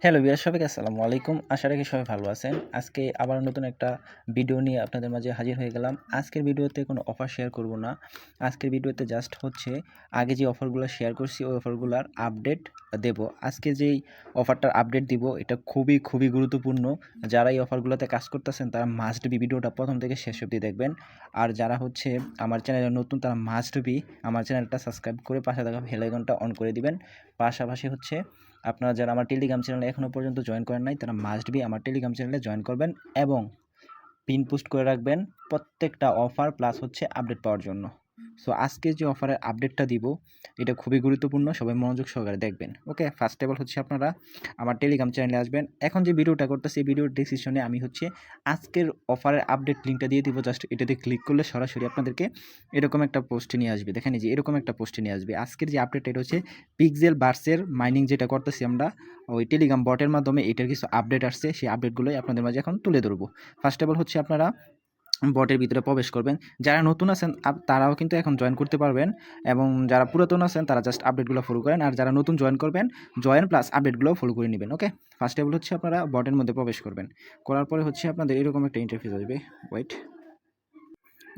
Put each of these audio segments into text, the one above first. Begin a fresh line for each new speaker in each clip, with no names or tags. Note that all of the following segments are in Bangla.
হ্যালো ভিউয়ার্স, সবাইকে আসসালামু আলাইকুম। আশা রাখি সবাই ভালো আছেন। আজকে আবার নতুন একটা ভিডিও নিয়ে আপনাদের মাঝে হাজির হয়ে গেলাম। আজকের ভিডিওতে কোনো অফার শেয়ার করব না। আজকের ভিডিওতে জাস্ট হচ্ছে আগে যে অফারগুলো শেয়ার করছি ওই অফারগুলোর আপডেট দেব। আজকে যেই অফারটার আপডেট দিব এটা খুবই গুরুত্বপূর্ণ। যারা এই অফারগুলোতে কাজ করতেছেন তারা মাস্ট বি ভিডিওটা প্রথম থেকে শেষ অবধি দেখবেন। আর যারা হচ্ছে আমার চ্যানেলে নতুন তারা মাস্ট বি আমার চ্যানেলটা সাবস্ক্রাইব করে পাশে থাকা বেল আইকনটা অন করে দিবেন। পাশাপাশি হচ্ছে আপনারা যারা আমার টেলিগ্রাম চ্যানেলে এখনও পর্যন্ত জয়েন করেন নাই তারা মাস্ট বি আমার টেলিগ্রাম চ্যানেলে জয়েন করবেন এবং পিন পোস্ট করে রাখবেন প্রত্যেকটা অফার প্লাস হচ্ছে আপডেট পাওয়ার জন্য। সো আজকে যে অফারের আপডেটটা দিব এটা খুবই গুরুত্বপূর্ণ, সবাই মনোযোগ সহকারে দেখবেন। ওকে, ফার্স্ট অফ অল হচ্ছে আপনারা আমার টেলিগ্রাম চ্যানেলে আসবেন। এখন যে ভিডিওটা করতেছি এই ভিডিওর ডিসক্রিপশনে আমি হচ্ছে আজকের অফারের আপডেট লিঙ্কটা দিয়ে দিব। জাস্ট এটাতে ক্লিক করলে সরাসরি আপনাদেরকে এরকম একটা পোস্টে নিয়ে আসবে। দেখেন এই যে এরকম একটা পোস্টে নিয়ে আসবে। আজকের যে আপডেট এটা হচ্ছে পিক্সেল বার্সের মাইনিং যেটা করতেছি আমরা ওই টেলিগ্রাম বটের মাধ্যমে, এটার কিছু আপডেট আসছে, সেই আপডেটগুলোই আপনাদের মাঝে এখন তুলে ধরবো। ফার্স্ট অফ অল হচ্ছে আপনারা বটের ভিতরে প্রবেশ করবেন। যারা নতুন আছেন তারাও কিন্তু এখন জয়েন করতে পারবেন এবং যারা পুরাতন আছেন তারা জাস্ট আপডেটগুলো ফলো করেন। আর যারা নতুন জয়েন করবেন, জয়েন প্লাস আপডেটগুলো ফলো করে নেবেন। ওকে, ফার্স্ট অফ অল হচ্ছে আপনারা বটের মধ্যে প্রবেশ করবেন। করার পরে হচ্ছে আপনাদের এরকম একটা ইন্টারফেস আসবে। ওয়েট,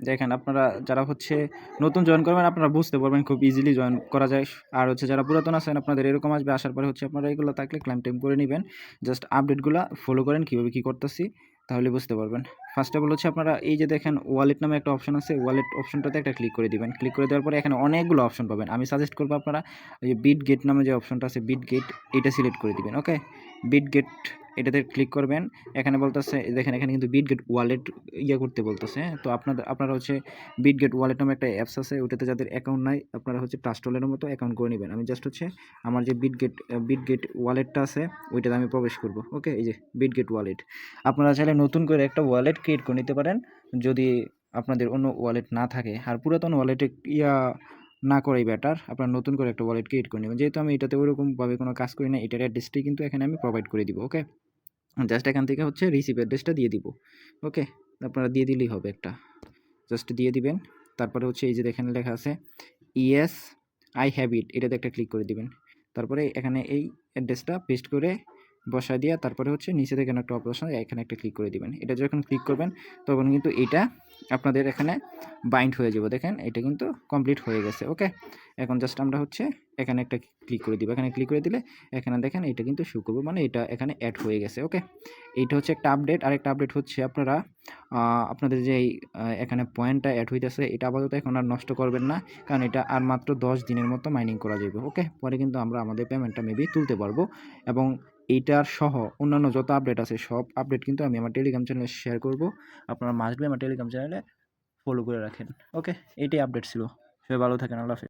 দেখেন আপনারা যারা হচ্ছে নতুন জয়েন করবেন আপনারা বুঝতে পারবেন খুব ইজিলি জয়েন করা যায়। আর হচ্ছে যারা পুরাতন আছেন আপনাদের এরকম আসবে। আসার পরে হচ্ছে আপনারা এগুলো থাকলে ক্লাইম টাইম করে নেবেন। জাস্ট আপডেটগুলো ফলো করেন কীভাবে কী করতেছি, তাহলে বুঝতে পারবেন। ফার্স্ট অফ অল হচ্ছে আপনারা এই যে দেখেন ওয়ালেট নামে একটা অপশন আছে, ওয়ালেট অপশনটাতে একটা ক্লিক করে দিবেন। ক্লিক করে দেওয়ার পরে এখানে অনেকগুলো অপশন পাবেন। আমি সাজেস্ট করবো আপনারা এই যে বিট গেট নামে যে অপশনটা আছে, বিট গেট, এটা সিলেক্ট করে দিবেন। ওকে, বিট গেট এটাতে ক্লিক করবেন। এখানে বলতেছে দেখেন এখানে কিন্তু বিটগেট ওয়ালেট করতে বলতেছে। তো আপনারা হচ্ছে বিটগেট ওয়ালেট নামে একটা অ্যাপস আছে, ওটাতে যাদের অ্যাকাউন্ট নাই আপনারা হচ্ছে ট্রাস্টওয়ালের মতো অ্যাকাউন্ট করে নেবেন। আমি জাস্ট হচ্ছে আমার যে বিটগেট ওয়ালেটটা আছে ওইটাতে আমি প্রবেশ করব। ওকে, এই যে বিটগেট ওয়ালেট। আপনারা চাইলে নতুন করে একটা ওয়ালেট ক্রিয়েট করে নিতে পারেন যদি আপনাদের অন্য ওয়ালেট না থাকে। আর পুরাতন ওয়ালেটে না করাই বেটার, আপনারা নতুন করে একটা ওয়ালেট ক্রিয়েট করে নেবেন। যেহেতু আমি এটাতে ওইরকমভাবে কোনো কাজ করি না, এটার অ্যাড্রেসটি কিন্তু এখানে আমি প্রোভাইড করে দিব। ওকে, জাস্ট এখান থেকে হচ্ছে রিসিভ অ্যাড্রেসটা দিয়ে দিব। ওকে, আপনারা দিয়ে দিলেই হবে, একটা জাস্ট দিয়ে দিবেন। তারপরে হচ্ছে এই যে এখানে লেখা আছে ইয়েস আই হ্যাভ ইট, এটাতে একটা ক্লিক করে দিবেন। তারপরে এখানে এই অ্যাড্রেসটা পেস্ট করে বসায় দিয়ে তারপরে হচ্ছে নিচে থেকে একটা অপশন এখানে একটা ক্লিক করে দিবেন। এটা যখন ক্লিক করবেন তখন কিন্তু এটা আপনাদের এখানে বাইন্ড হয়ে যাবে। দেখেন এটা কিন্তু কমপ্লিট হয়ে গেছে। ওকে, এখন জাস্ট আমরা হচ্ছে এখানে একটা ক্লিক করে দিব। এখানে ক্লিক করে দিলে এখানে দেখেন এটা কিন্তু শো করবে, মানে এটা এখানে অ্যাড হয়ে গেছে। ওকে, এইটা হচ্ছে একটা আপডেট। আর একটা আপডেট হচ্ছে আপনারা আপনাদের যে এখানে পয়েন্টটা অ্যাড হইতেছে এটা আপাতত এখন আর নষ্ট করবেন না, কারণ এটা আর মাত্র 10 দিনের মতো মাইনিং করা যাবে। ওকে, পরে কিন্তু আমরা আমাদের পেমেন্টটা মেবি তুলতে পারবো এবং এইটার সহ অন্যান্য যত আপডেট আছে সব আপডেট কিন্তু আমি আমার টেলিগ্রাম চ্যানেলে শেয়ার করব। আপনারা মাস্ট বি আমার টেলিগ্রাম চ্যানেলে ফলো করে রাখেন। ওকে, এইটাই আপডেট ছিল। সবাই ভালো থাকেন। আল্লাহ হাফেজ।